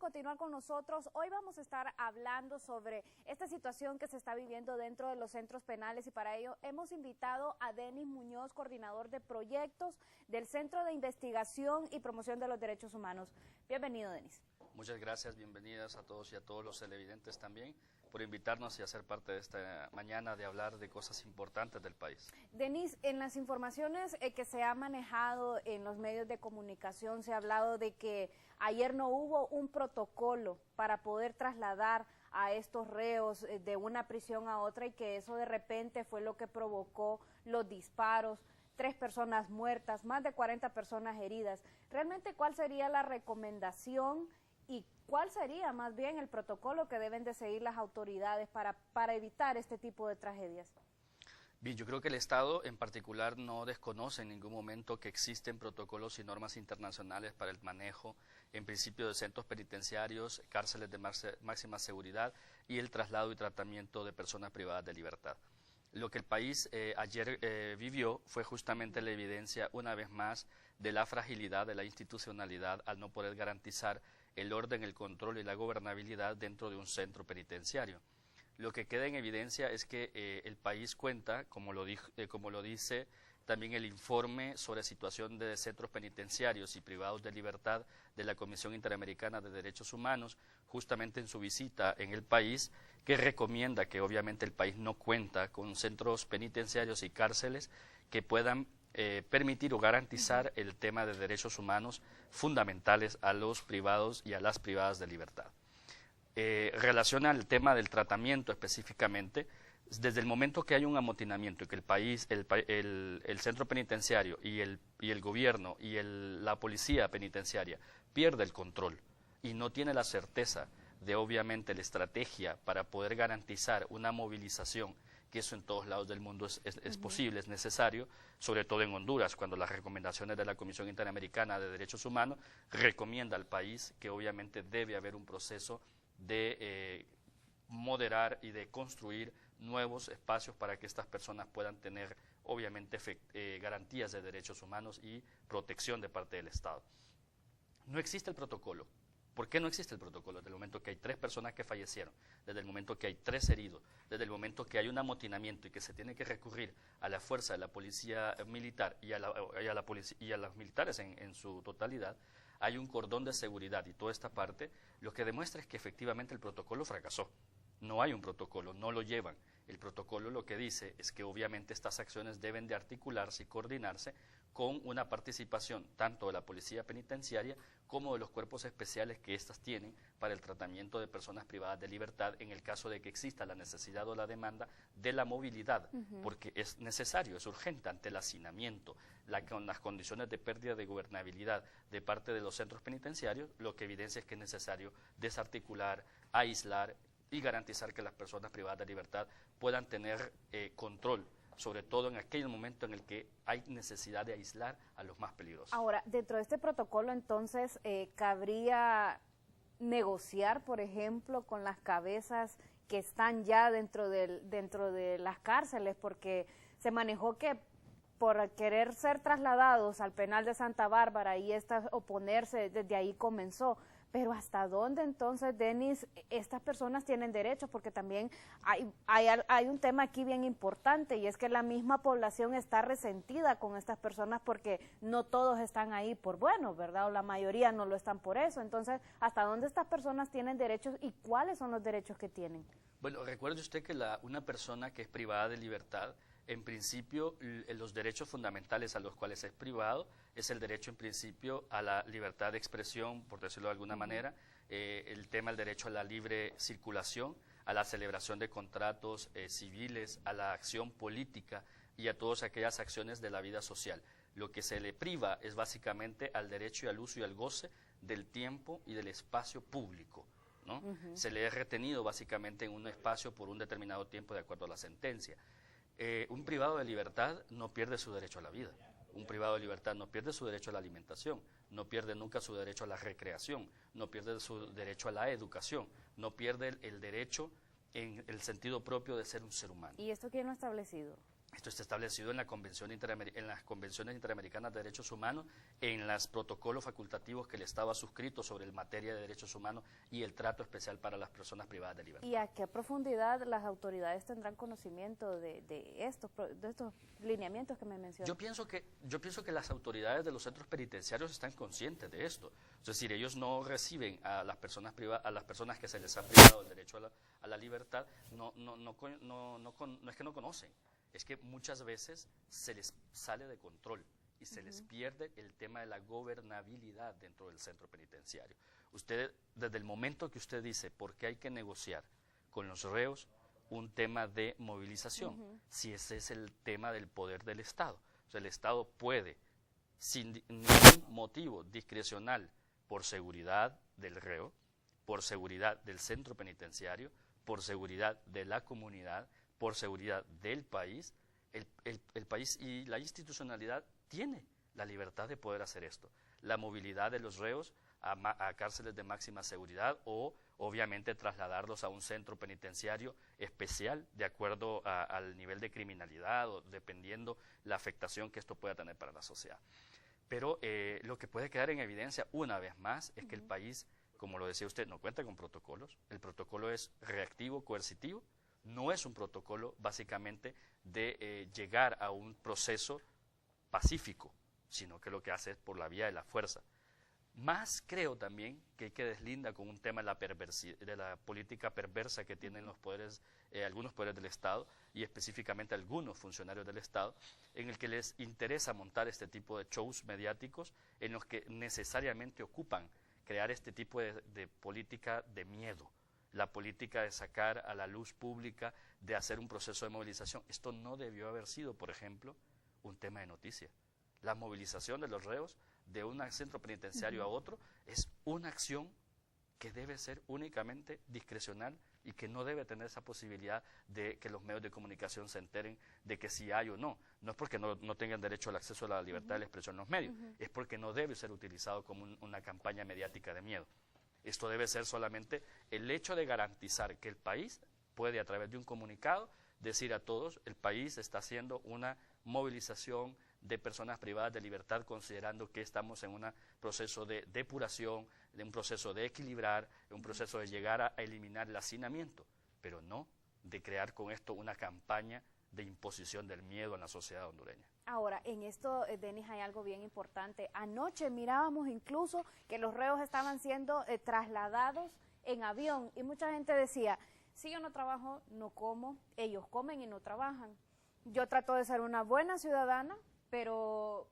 continuar con nosotros. Hoy vamos a estar hablando sobre esta situación que se está viviendo dentro de los centros penales y para ello hemos invitado a Denis Muñoz, coordinador de proyectos del Centro de Investigación y Promoción de los Derechos Humanos. Bienvenido, Denis. Muchas gracias, bienvenidas a todos y a todos los televidentes también por invitarnos y hacer parte de esta mañana de hablar de cosas importantes del país. Denis, en las informaciones que se ha manejado en los medios de comunicación se ha hablado de que ayer no hubo un protocolo para poder trasladar a estos reos de una prisión a otra y que eso de repente fue lo que provocó los disparos, 3 personas muertas, más de 40 personas heridas. ¿Realmente cuál sería la recomendación y cuál sería más bien el protocolo que deben de seguir las autoridades para evitar este tipo de tragedias? Bien, yo creo que el Estado en particular no desconoce en ningún momento que existen protocolos y normas internacionales para el manejo, en principio, de centros penitenciarios, cárceles de máxima seguridad y el traslado y tratamiento de personas privadas de libertad. Lo que el país ayer vivió fue justamente la evidencia, una vez más, de la fragilidad de la institucionalidad al no poder garantizar el orden, el control y la gobernabilidad dentro de un centro penitenciario. Lo que queda en evidencia es que el país cuenta, como lo dice también el informe sobre situación de centros penitenciarios y privados de libertad de la Comisión Interamericana de Derechos Humanos, justamente en su visita en el país, que recomienda que obviamente el país no cuenta con centros penitenciarios y cárceles que puedan permitir o garantizar el tema de derechos humanos fundamentales a los privados y a las privadas de libertad. Relaciona el tema del tratamiento específicamente, desde el momento que hay un amotinamiento y que el país, el centro penitenciario y el gobierno y la policía penitenciaria pierde el control y no tiene la certeza de obviamente la estrategia para poder garantizar una movilización, que eso en todos lados del mundo es posible, es necesario, sobre todo en Honduras, cuando las recomendaciones de la Comisión Interamericana de Derechos Humanos recomienda al país que obviamente debe haber un proceso de moderar y de construir nuevos espacios para que estas personas puedan tener obviamente garantías de derechos humanos y protección de parte del Estado. No existe el protocolo. ¿Por qué no existe el protocolo? Desde el momento que hay 3 personas que fallecieron, desde el momento que hay 3 heridos, desde el momento que hay un amotinamiento y que se tiene que recurrir a la fuerza de la policía militar y a los militares en su totalidad, hay un cordón de seguridad y toda esta parte, lo que demuestra es que efectivamente el protocolo fracasó. No hay un protocolo, no lo llevan. El protocolo lo que dice es que obviamente estas acciones deben de articularse y coordinarse con una participación tanto de la policía penitenciaria como de los cuerpos especiales que éstas tienen para el tratamiento de personas privadas de libertad en el caso de que exista la necesidad o la demanda de la movilidad, porque es necesario, es urgente ante el hacinamiento, con las condiciones de pérdida de gobernabilidad de parte de los centros penitenciarios, lo que evidencia es que es necesario desarticular, aislar y garantizar que las personas privadas de libertad puedan tener control, sobre todo en aquel momento en el que hay necesidad de aislar a los más peligrosos. Ahora, dentro de este protocolo, entonces, ¿cabría negociar, por ejemplo, con las cabezas que están ya dentro de las cárceles? Porque se manejó que por querer ser trasladados al penal de Santa Bárbara y oponerse, desde ahí comenzó. Pero ¿hasta dónde entonces, Denis, estas personas tienen derechos? Porque también hay un tema aquí bien importante y es que la misma población está resentida con estas personas porque no todos están ahí por bueno, ¿verdad? O la mayoría no lo están por eso. Entonces, ¿hasta dónde estas personas tienen derechos y cuáles son los derechos que tienen? Bueno, recuerde usted que una persona que es privada de libertad, en principio, los derechos fundamentales a los cuales es privado es el derecho, en principio, a la libertad de expresión, por decirlo de alguna manera, el derecho a la libre circulación, a la celebración de contratos civiles, a la acción política y a todas aquellas acciones de la vida social. Lo que se le priva es básicamente al derecho y al uso y al goce del tiempo y del espacio público, ¿no? Se le es retenido básicamente en un espacio por un determinado tiempo de acuerdo a la sentencia. Un privado de libertad no pierde su derecho a la vida, un privado de libertad no pierde su derecho a la alimentación, no pierde nunca su derecho a la recreación, no pierde su derecho a la educación, no pierde el derecho en el sentido propio de ser un ser humano. ¿Y esto quién lo ha establecido? Esto está establecido en las convenciones interamericanas de derechos humanos, en los protocolos facultativos que el Estado ha suscrito sobre el materia de derechos humanos y el trato especial para las personas privadas de libertad. ¿Y a qué profundidad las autoridades tendrán conocimiento de estos lineamientos que me mencionó? Yo pienso que las autoridades de los centros penitenciarios están conscientes de esto. Es decir, ellos no reciben a las personas privadas, a las personas que se les ha privado el derecho a la libertad, no es que no conocen. Es que muchas veces se les sale de control y se les pierde el tema de la gobernabilidad dentro del centro penitenciario. Usted, desde el momento que usted dice por qué hay que negociar con los reos un tema de movilización, si ese es el tema del poder del Estado. O sea, el Estado puede, sin ningún motivo discrecional, por seguridad del reo, por seguridad del centro penitenciario, por seguridad de la comunidad, por seguridad del país, el país y la institucionalidad tiene la libertad de poder hacer esto. La movilidad de los reos a cárceles de máxima seguridad o obviamente trasladarlos a un centro penitenciario especial de acuerdo al nivel de criminalidad o dependiendo la afectación que esto pueda tener para la sociedad. Pero lo que puede quedar en evidencia una vez más es que el país, como lo decía usted, no cuenta con protocolos. El protocolo es reactivo, coercitivo. No es un protocolo básicamente de llegar a un proceso pacífico, sino que lo que hace es por la vía de la fuerza. Más creo también que hay que deslindar con un tema de la política perversa que tienen los poderes, algunos poderes del Estado y específicamente algunos funcionarios del Estado, en el que les interesa montar este tipo de shows mediáticos en los que necesariamente ocupan crear este tipo de política de miedo. La política de sacar a la luz pública, de hacer un proceso de movilización. Esto no debió haber sido, por ejemplo, un tema de noticia. La movilización de los reos de un centro penitenciario a otro es una acción que debe ser únicamente discrecional y que no debe tener esa posibilidad de que los medios de comunicación se enteren de que si hay o no. No es porque no tengan derecho al acceso a la libertad de la expresión en los medios, es porque no debe ser utilizado como una campaña mediática de miedo. Esto debe ser solamente el hecho de garantizar que el país puede, a través de un comunicado, decir a todos, el país está haciendo una movilización de personas privadas de libertad, considerando que estamos en un proceso de depuración, de un proceso de equilibrar, de un proceso de llegar a eliminar el hacinamiento, pero no de crear con esto una campaña de imposición del miedo en la sociedad hondureña. Ahora, en esto, Denis, hay algo bien importante. Anoche mirábamos incluso que los reos estaban siendo trasladados en avión y mucha gente decía, si yo no trabajo, no como, ellos comen y no trabajan. Yo trato de ser una buena ciudadana, pero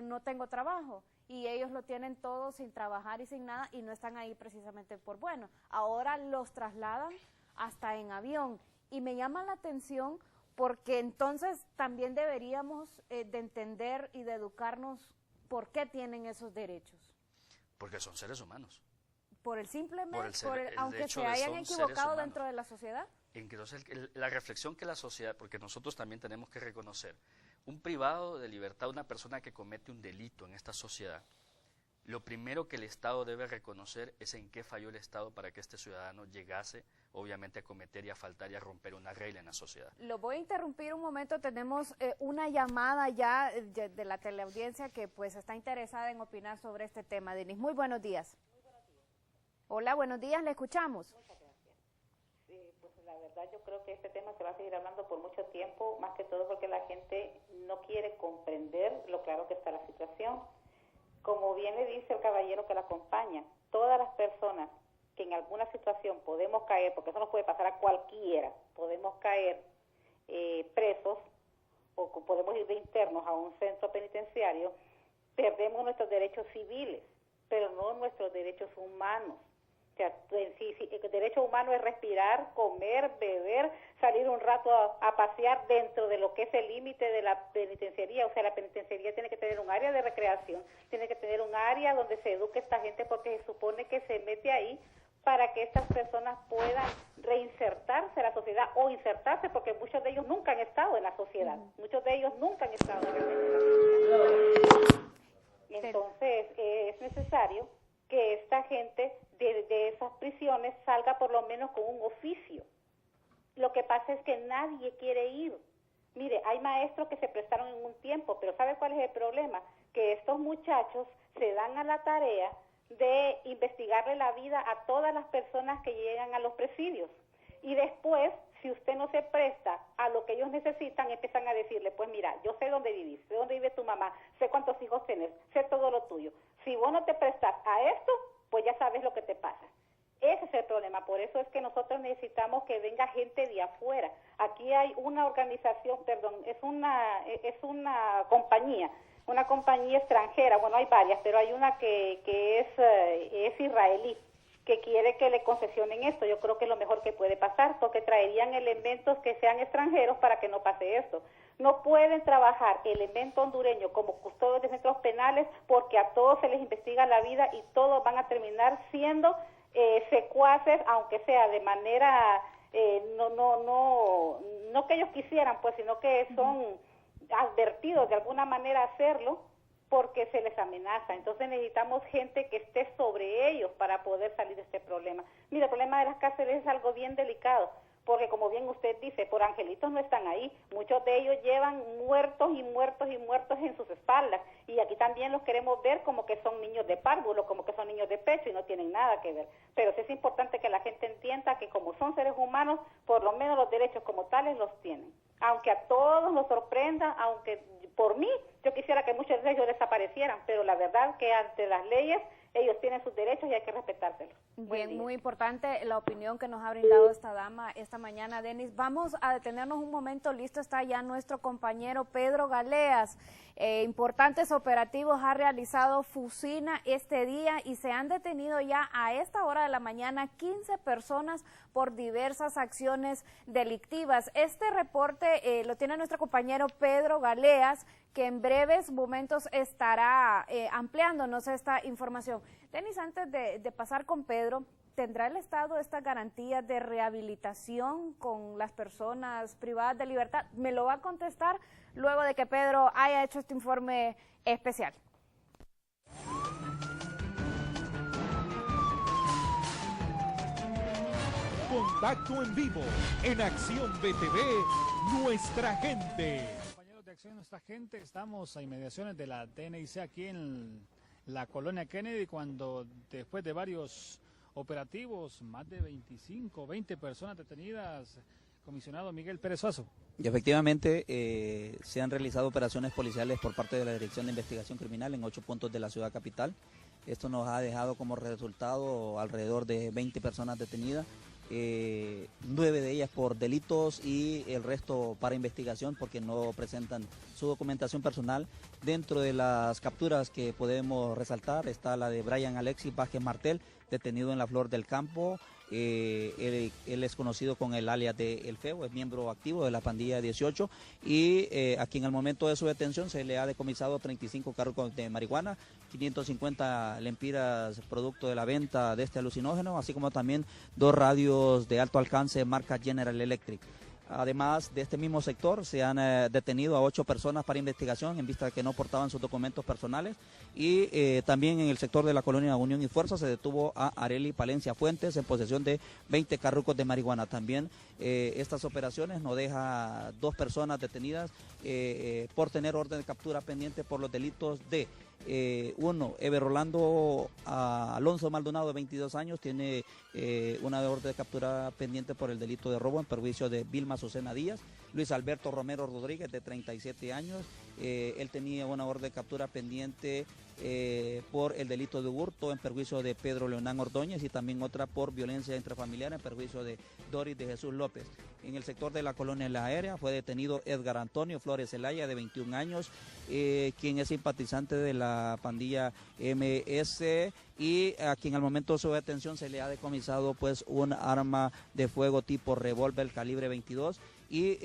no tengo trabajo y ellos lo tienen todo sin trabajar y sin nada y no están ahí precisamente por bueno. Ahora los trasladan hasta en avión y me llama la atención porque entonces también deberíamos de entender y de educarnos por qué tienen esos derechos. Porque son seres humanos. Por el simple el aunque hecho se de hayan son equivocado seres dentro de la sociedad. Entonces, la reflexión que la sociedad, porque nosotros también tenemos que reconocer, un privado de libertad, una persona que comete un delito en esta sociedad, lo primero que el Estado debe reconocer es en qué falló el Estado para que este ciudadano llegase, obviamente, a cometer y a faltar y a romper una regla en la sociedad. Lo voy a interrumpir un momento, tenemos una llamada ya de la teleaudiencia que pues está interesada en opinar sobre este tema. Denis, muy buenos días. Muy buenos días. Hola, buenos días, le escuchamos. Muchas gracias. Pues la verdad yo creo que este tema se va a seguir hablando por mucho tiempo, más que todo porque la gente no quiere comprender lo claro que está la situación. Como bien le dice el caballero que la acompaña, todas las personas que en alguna situación podemos caer, porque eso nos puede pasar a cualquiera, podemos caer presos o podemos ir de internos a un centro penitenciario, perdemos nuestros derechos civiles, pero no nuestros derechos humanos. O sea, el derecho humano es respirar, comer, beber, salir un rato a pasear dentro de lo que es el límite de la penitenciaría. O sea, la penitenciaría tiene que tener un área de recreación, tiene que tener un área donde se eduque esta gente, porque se supone que se mete ahí para que estas personas puedan reinsertarse a la sociedad o insertarse, porque muchos de ellos nunca han estado en la sociedad, muchos de ellos nunca han estado en la sociedad. Entonces, es necesario que esta gente de esas prisiones salga por lo menos con un oficio. Lo que pasa es que nadie quiere ir. Mire, hay maestros que se prestaron en un tiempo, pero ¿sabe cuál es el problema? Que estos muchachos se dan a la tarea de investigarle la vida a todas las personas que llegan a los presidios. Y después, si usted no se presta a lo que ellos necesitan, empiezan a decirle, pues mira, yo sé dónde vivís, sé dónde vive tu mamá, sé cuántos hijos tenés, sé todo lo tuyo. Si vos no te prestas a esto, pues ya sabes lo que te pasa. Ese es el problema, por eso es que nosotros necesitamos que venga gente de afuera. Aquí hay una organización, es una compañía extranjera, bueno, hay varias, pero hay una que es israelí, que quiere que le concesionen esto. Yo creo que es lo mejor que puede pasar, porque traerían elementos que sean extranjeros para que no pase esto. No pueden trabajar elementos hondureños como custodios de centros penales, porque a todos se les investiga la vida y todos van a terminar siendo secuaces, aunque sea de manera no que ellos quisieran, pues, sino que son advertidos de alguna manera a hacerlo porque se les amenaza. Entonces necesitamos gente que esté sobre ellos para poder salir de este problema. Mira, el problema de las cárceles es algo bien delicado, porque como bien usted dice, por angelitos no están ahí. Muchos de ellos llevan muertos y muertos y muertos en sus espaldas, y aquí también los queremos ver como que son niños de párvulo, como que son niños de pecho, y no tienen nada que ver. Pero sí es importante que la gente entienda que como son seres humanos, por lo menos los derechos como tales los tienen. Aunque a todos nos sorprenda, aunque por mí yo quisiera que muchos de ellos desaparecieran, pero la verdad que ante las leyes ellos tienen sus derechos y hay que respetárselos. Bien, muy importante la opinión que nos ha brindado esta dama esta mañana, Denis. Vamos a detenernos un momento, listo está ya nuestro compañero Pedro Galeas. Importantes operativos ha realizado Fusina este día y se han detenido ya a esta hora de la mañana 15 personas por diversas acciones delictivas. Este reporte lo tiene nuestro compañero Pedro Galeas, que en breves momentos estará ampliándonos esta información. Denis, antes de pasar con Pedro, ¿tendrá el Estado estas garantías de rehabilitación con las personas privadas de libertad? Me lo va a contestar luego de que Pedro haya hecho este informe especial. Contacto en vivo en Acción BTV, nuestra gente. Compañeros de Acción Nuestra Gente, estamos a inmediaciones de la TNIC aquí en la colonia Kennedy, cuando después de varios operativos, más de 20 personas detenidas, comisionado Miguel Pérez Suazo. Y efectivamente se han realizado operaciones policiales por parte de la Dirección de Investigación Criminal en 8 puntos de la ciudad capital. Esto nos ha dejado como resultado alrededor de 20 personas detenidas, 9 de ellas por delitos y el resto para investigación porque no presentan su documentación personal. Dentro de las capturas que podemos resaltar está la de Brian Alexis Vázquez Martel, detenido en la Flor del Campo. Él es conocido con el alias de El Feo, es miembro activo de la pandilla 18 y aquí en el momento de su detención se le ha decomisado 35 cargos de marihuana, 550 lempiras producto de la venta de este alucinógeno, así como también 2 radios de alto alcance marca General Electric. Además de este mismo sector se han detenido a 8 personas para investigación en vista de que no portaban sus documentos personales y también en el sector de la colonia Unión y Fuerza se detuvo a Areli Palencia Fuentes en posesión de 20 carrucos de marihuana. También estas operaciones nos deja 2 personas detenidas por tener orden de captura pendiente por los delitos de uno, Eber Rolando Alonso Maldonado, de 22 años, tiene una orden de captura pendiente por el delito de robo en perjuicio de Vilma Azucena Díaz. Luis Alberto Romero Rodríguez, de 37 años, él tenía una orden de captura pendiente por el delito de hurto en perjuicio de Pedro Leonán Ordóñez y también otra por violencia intrafamiliar en perjuicio de Doris de Jesús López. En el sector de la colonia La Aérea fue detenido Edgar Antonio Flores Zelaya, de 21 años, quien es simpatizante de la pandilla MS y a quien al momento de su detención se le ha decomisado pues un arma de fuego tipo revólver calibre 22 y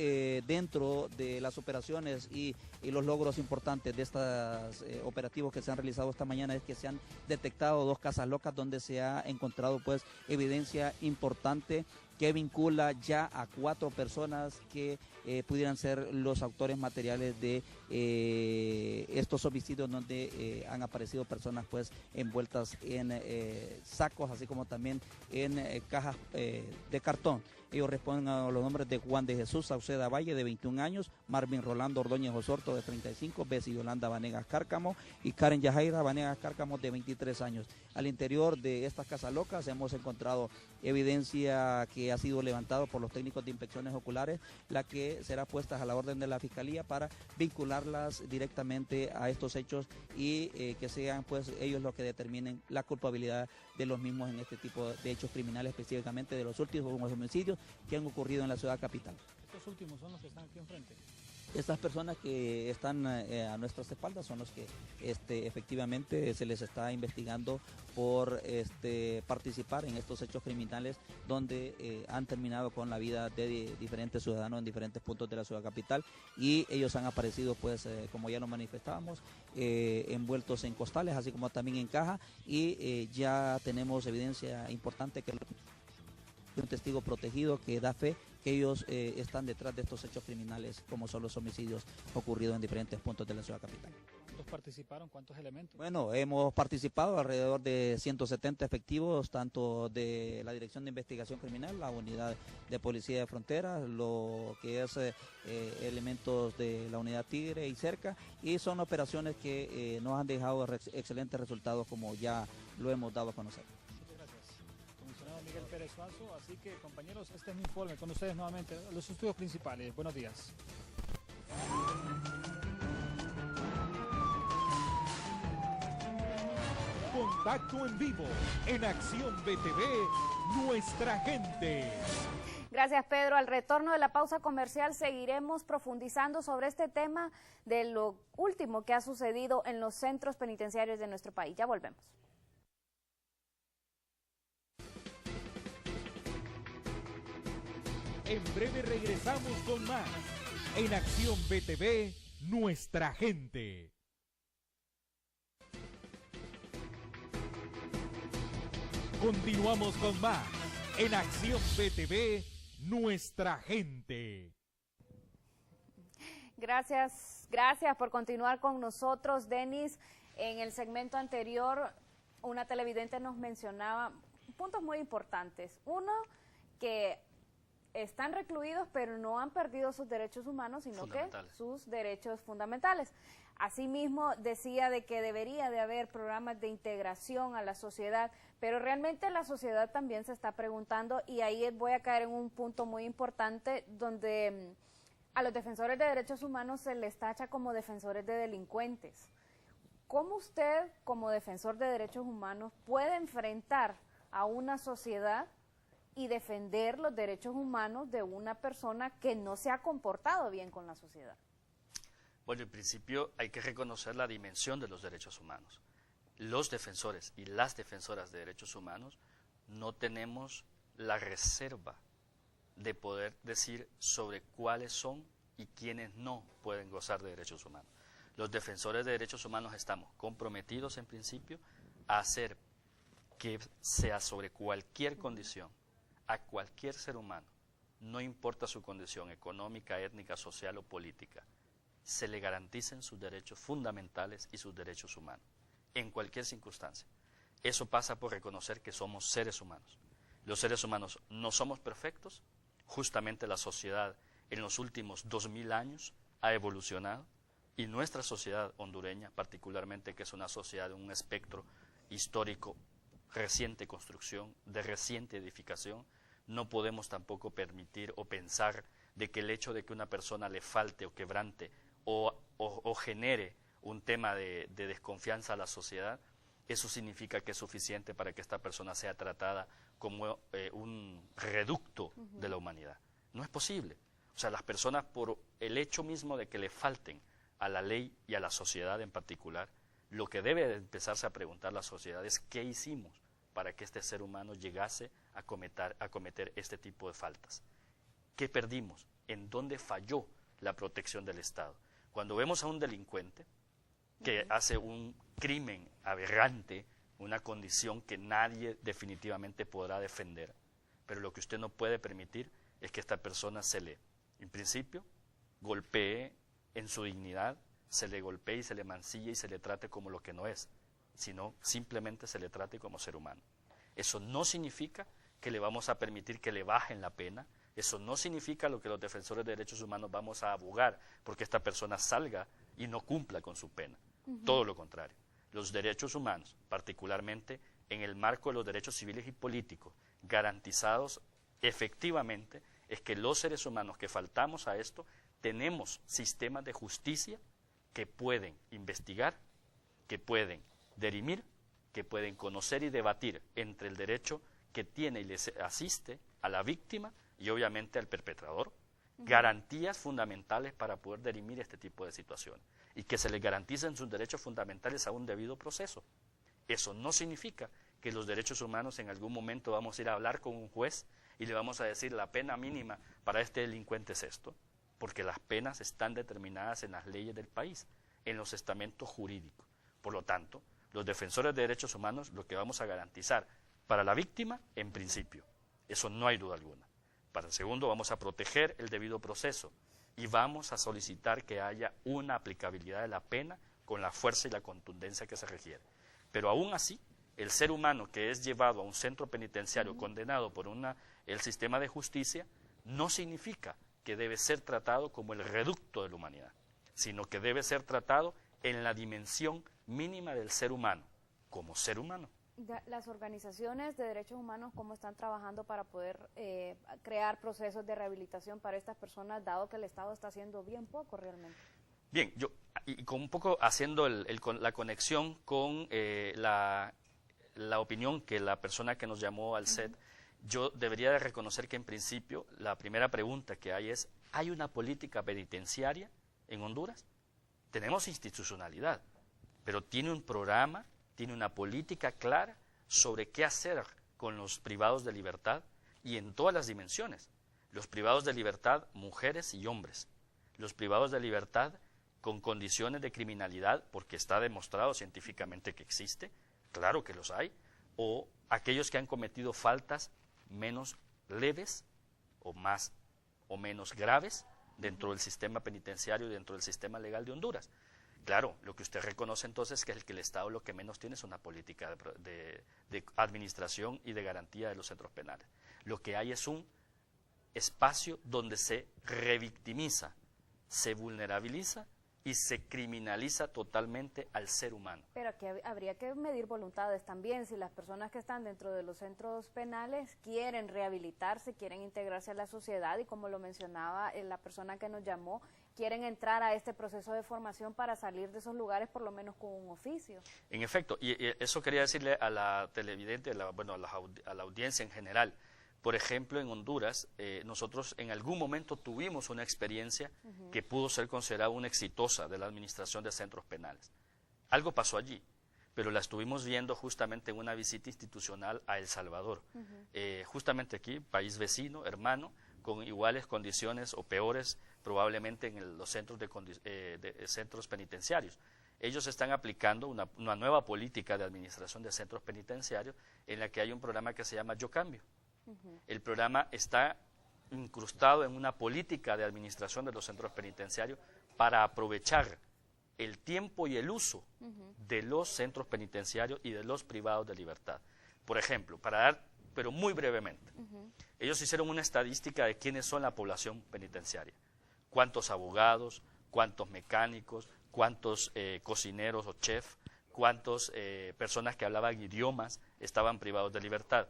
dentro de las operaciones y los logros importantes de estos operativos que se han realizado esta mañana es que se han detectado 2 casas locas donde se ha encontrado pues evidencia importante que vincula ya a 4 personas que pudieran ser los autores materiales de estos homicidios, donde han aparecido personas pues envueltas en sacos, así como también en cajas de cartón. Ellos responden a los nombres de Juan de Jesús Sauceda Valle, de 21 años, Marvin Rolando Ordóñez Osorto, de 35, Bessie Yolanda Vanegas Cárcamo y Karen Yajaira Vanegas Cárcamo, de 23 años. Al interior de estas casas locas hemos encontrado evidencia que ha sido levantado por los técnicos de inspecciones oculares, la que será puesta a la orden de la Fiscalía para vincularlas directamente a estos hechos y que sean pues ellos los que determinen la culpabilidad de los mismos en este tipo de hechos criminales, específicamente de los últimos homicidios que han ocurrido en la ciudad capital. Estos últimos son los que están aquí enfrente. Estas personas que están a nuestras espaldas son los que efectivamente se les está investigando por participar en estos hechos criminales donde han terminado con la vida de diferentes ciudadanos en diferentes puntos de la ciudad capital, y ellos han aparecido pues como ya lo manifestábamos, envueltos en costales, así como también en caja, y ya tenemos evidencia importante que un testigo protegido que da fe que ellos están detrás de estos hechos criminales, como son los homicidios ocurridos en diferentes puntos de la ciudad capital. ¿Cuántos participaron? ¿Cuántos elementos? Bueno, hemos participado alrededor de 170 efectivos, tanto de la Dirección de Investigación Criminal, la Unidad de Policía de Fronteras, lo que es elementos de la Unidad Tigre y Cerca, y son operaciones que nos han dejado excelentes resultados, como ya lo hemos dado a conocer. Miguel Pérez Suazo. Así que, compañeros, este es mi informe con ustedes nuevamente, los estudios principales. Buenos días. Contacto en vivo en Acción BTV, nuestra gente. Gracias, Pedro. Al retorno de la pausa comercial seguiremos profundizando sobre este tema de lo último que ha sucedido en los centros penitenciarios de nuestro país. Ya volvemos. En breve regresamos con más en Acción BTV, nuestra gente. Continuamos con más en Acción BTV, nuestra gente. Gracias por continuar con nosotros, Denis. En el segmento anterior, una televidente nos mencionaba puntos muy importantes. Uno, que están recluidos, pero no han perdido sus derechos humanos, sino que sus derechos fundamentales. Asimismo, decía de que debería de haber programas de integración a la sociedad, pero realmente la sociedad también se está preguntando, y ahí voy a caer en un punto muy importante donde a los defensores de derechos humanos se les tacha como defensores de delincuentes. ¿Cómo usted, como defensor de derechos humanos, puede enfrentar a una sociedad y defender los derechos humanos de una persona que no se ha comportado bien con la sociedad? Bueno, en principio hay que reconocer la dimensión de los derechos humanos. Los defensores y las defensoras de derechos humanos no tenemos la reserva de poder decir sobre cuáles son y quiénes no pueden gozar de derechos humanos. Los defensores de derechos humanos estamos comprometidos en principio a hacer que sea sobre cualquier condición, a cualquier ser humano, no importa su condición económica, étnica, social o política, se le garanticen sus derechos fundamentales y sus derechos humanos, en cualquier circunstancia. Eso pasa por reconocer que somos seres humanos. Los seres humanos no somos perfectos, justamente la sociedad en los últimos 2000 años ha evolucionado, y nuestra sociedad hondureña, particularmente, que es una sociedad de un espectro histórico, reciente construcción, de reciente edificación, no podemos tampoco permitir o pensar de que el hecho de que una persona le falte o quebrante o genere un tema de desconfianza a la sociedad, eso significa que es suficiente para que esta persona sea tratada como un reducto de la humanidad. No es posible. O sea, las personas, por el hecho mismo de que le falten a la ley y a la sociedad en particular, lo que debe de empezarse a preguntar la sociedad es qué hicimos para que este ser humano llegase a cometer este tipo de faltas. ¿Qué perdimos? ¿En dónde falló la protección del Estado? Cuando vemos a un delincuente que hace un crimen aberrante, una condición que nadie definitivamente podrá defender, pero lo que usted no puede permitir es que esta persona se le, en principio, golpee en su dignidad, se le golpee y se le mancille y se le trate como lo que no es, sino simplemente se le trate como ser humano. Eso no significa que le vamos a permitir que le bajen la pena, eso no significa lo que los defensores de derechos humanos vamos a abogar porque esta persona salga y no cumpla con su pena. Todo lo contrario. Los derechos humanos, particularmente en el marco de los derechos civiles y políticos, garantizados efectivamente, es que los seres humanos que faltamos a esto tenemos sistemas de justicia que pueden investigar, que pueden dirimir, que pueden conocer y debatir entre el derecho que tiene y les asiste a la víctima y obviamente al perpetrador, garantías fundamentales para poder dirimir este tipo de situaciones y que se les garanticen sus derechos fundamentales a un debido proceso. Eso no significa que los derechos humanos en algún momento vamos a ir a hablar con un juez y le vamos a decir la pena mínima para este delincuente es esto, porque las penas están determinadas en las leyes del país, en los estamentos jurídicos. Por lo tanto, los defensores de derechos humanos lo que vamos a garantizar para la víctima, en principio, eso no hay duda alguna. Para el segundo, vamos a proteger el debido proceso y vamos a solicitar que haya una aplicabilidad de la pena con la fuerza y la contundencia que se requiere. Pero aún así, el ser humano que es llevado a un centro penitenciario condenado por el sistema de justicia, no significa que debe ser tratado como el reducto de la humanidad, sino que debe ser tratado en la dimensión mínima del ser humano, como ser humano. Las organizaciones de derechos humanos, ¿cómo están trabajando para poder crear procesos de rehabilitación para estas personas, dado que el Estado está haciendo bien poco realmente? Bien, y con un poco haciendo la conexión con la opinión que la persona que nos llamó al set, yo debería de reconocer que en principio la primera pregunta que hay es, ¿hay una política penitenciaria en Honduras? Tenemos institucionalidad, pero tiene un programa, tiene una política clara sobre qué hacer con los privados de libertad y en todas las dimensiones. Los privados de libertad, mujeres y hombres. Los privados de libertad con condiciones de criminalidad, porque está demostrado científicamente que existe, claro que los hay, o aquellos que han cometido faltas menos leves o más o menos graves dentro del sistema penitenciario y dentro del sistema legal de Honduras. Claro, lo que usted reconoce entonces es que el Estado lo que menos tiene es una política de administración y de garantía de los centros penales. Lo que hay es un espacio donde se revictimiza, se vulnerabiliza y se criminaliza totalmente al ser humano. Pero aquí habría que medir voluntades también. Si las personas que están dentro de los centros penales quieren rehabilitarse, quieren integrarse a la sociedad y, como lo mencionaba la persona que nos llamó, quieren entrar a este proceso de formación para salir de esos lugares por lo menos con un oficio. En efecto, y eso quería decirle a la televidente, a la audiencia en general. Por ejemplo, en Honduras, nosotros en algún momento tuvimos una experiencia que pudo ser considerada una exitosa de la administración de centros penales. Algo pasó allí, pero la estuvimos viendo justamente en una visita institucional a El Salvador. Justamente aquí, país vecino, hermano, con iguales condiciones o peores probablemente en los centros, centros penitenciarios. Ellos están aplicando una nueva política de administración de centros penitenciarios en la que hay un programa que se llama Yo Cambio. El programa está incrustado en una política de administración de los centros penitenciarios para aprovechar el tiempo y el uso de los centros penitenciarios y de los privados de libertad. Por ejemplo, para dar, pero muy brevemente, ellos hicieron una estadística de quiénes son la población penitenciaria, cuántos abogados, cuántos mecánicos, cuántos cocineros o chefs, cuántas personas que hablaban idiomas estaban privados de libertad.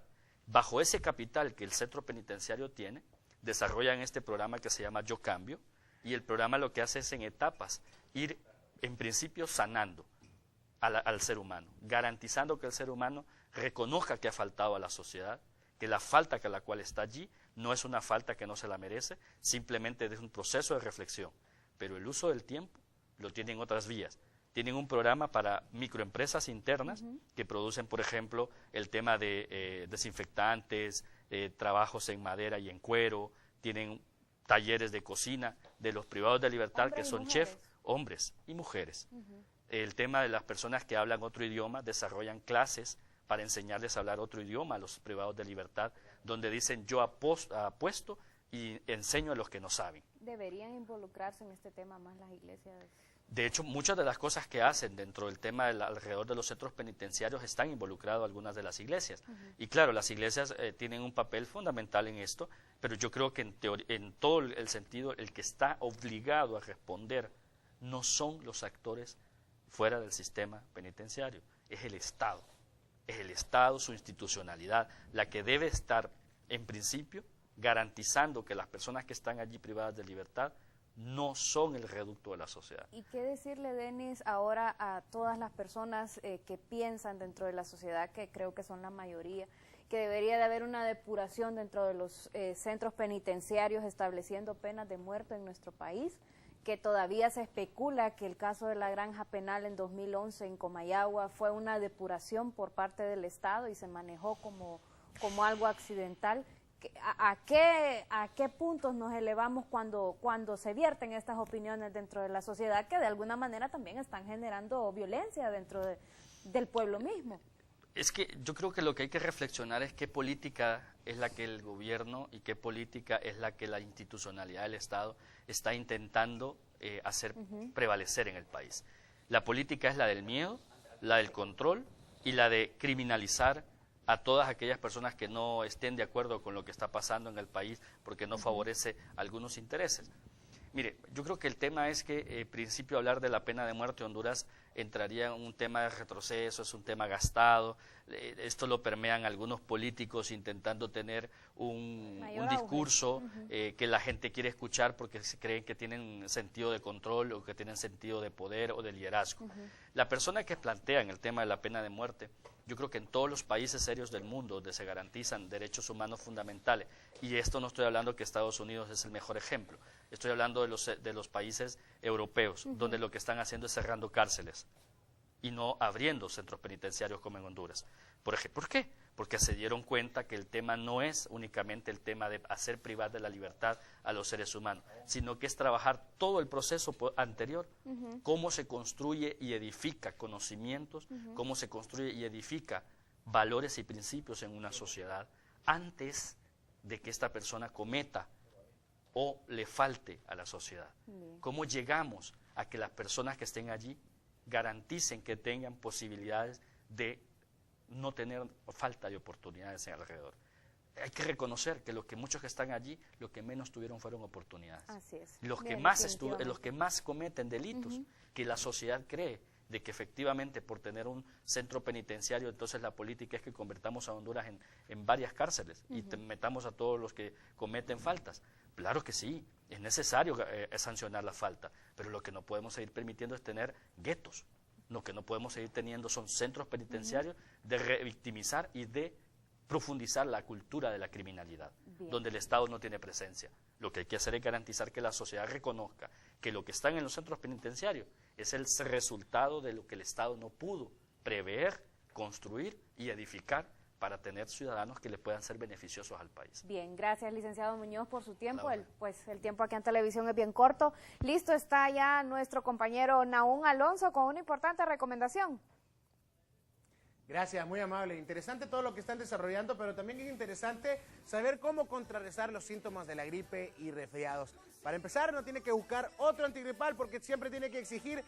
Bajo ese capital que el centro penitenciario tiene, desarrollan este programa que se llama Yo Cambio, y el programa lo que hace es en etapas ir, en principio, sanando al ser humano, garantizando que el ser humano reconozca que ha faltado a la sociedad, que la falta que la cual está allí no es una falta que no se la merece, simplemente es un proceso de reflexión, pero el uso del tiempo lo tienen otras vías. Tienen un programa para microempresas internas que producen, por ejemplo, el tema de desinfectantes, trabajos en madera y en cuero, tienen talleres de cocina de los privados de libertad que son chefs, hombres y mujeres. El tema de las personas que hablan otro idioma, desarrollan clases para enseñarles a hablar otro idioma a los privados de libertad, donde dicen yo apuesto y enseño a los que no saben. ¿Deberían involucrarse en este tema más las iglesias? De hecho, muchas de las cosas que hacen dentro del tema alrededor de los centros penitenciarios están involucrados algunas de las iglesias. Y claro, las iglesias tienen un papel fundamental en esto, pero yo creo que en todo el sentido, el que está obligado a responder no son los actores fuera del sistema penitenciario, es el Estado. Es el Estado, su institucionalidad, la que debe estar, en principio, garantizando que las personas que están allí privadas de libertad no son el reducto de la sociedad. ¿Y qué decirle, Denis, ahora a todas las personas que piensan dentro de la sociedad, que creo que son la mayoría, que debería de haber una depuración dentro de los centros penitenciarios estableciendo penas de muerte en nuestro país, que todavía se especula que el caso de la Granja Penal en 2011 en Comayagua fue una depuración por parte del Estado y se manejó como algo accidental? ¿A qué puntos nos elevamos cuando se vierten estas opiniones dentro de la sociedad que de alguna manera también están generando violencia dentro del pueblo mismo? Es que yo creo que lo que hay que reflexionar es qué política es la que el gobierno y qué política es la que la institucionalidad del Estado está intentando hacer prevalecer en el país. La política es la del miedo, la del control y la de criminalizar a todas aquellas personas que no estén de acuerdo con lo que está pasando en el país porque no favorece algunos intereses. Mire, yo creo que el tema es que, en principio, hablar de la pena de muerte en Honduras entraría en un tema de retroceso, es un tema gastado, esto lo permean algunos políticos intentando tener un discurso que la gente quiere escuchar porque se creen que tienen sentido de control o que tienen sentido de poder o de liderazgo. La persona que plantea en el tema de la pena de muerte, yo creo que en todos los países serios del mundo donde se garantizan derechos humanos fundamentales, y esto no estoy hablando que Estados Unidos es el mejor ejemplo, estoy hablando de los países europeos, donde lo que están haciendo es cerrando cárceles y no abriendo centros penitenciarios como en Honduras. ¿Por qué? Porque se dieron cuenta que el tema no es únicamente el tema de hacer privar de la libertad a los seres humanos, sino que es trabajar todo el proceso anterior, cómo se construye y edifica conocimientos, cómo se construye y edifica valores y principios en una sociedad antes de que esta persona cometa o le falte a la sociedad. ¿Cómo llegamos a que las personas que estén allí garanticen que tengan posibilidades de no tener falta de oportunidades en alrededor? Hay que reconocer que muchos que están allí, lo que menos tuvieron fueron oportunidades. Así es. Los que más cometen delitos, que la sociedad cree de que efectivamente por tener un centro penitenciario, entonces la política es que convertamos a Honduras en varias cárceles y metamos a todos los que cometen faltas. Claro que sí, es necesario sancionar la falta, pero lo que no podemos seguir permitiendo es tener guetos. Lo que no podemos seguir teniendo son centros penitenciarios de revictimizar y de profundizar la cultura de la criminalidad, donde el Estado no tiene presencia. Lo que hay que hacer es garantizar que la sociedad reconozca que lo que están en los centros penitenciarios es el resultado de lo que el Estado no pudo prever, construir y edificar para tener ciudadanos que le puedan ser beneficiosos al país. Bien, gracias, licenciado Muñoz, por su tiempo. El tiempo aquí en televisión es bien corto. Listo está ya nuestro compañero Nahum Alonso con una importante recomendación. Gracias, muy amable. Interesante todo lo que están desarrollando, pero también es interesante saber cómo contrarrestar los síntomas de la gripe y resfriados. Para empezar, no tiene que buscar otro antigripal porque siempre tiene que exigir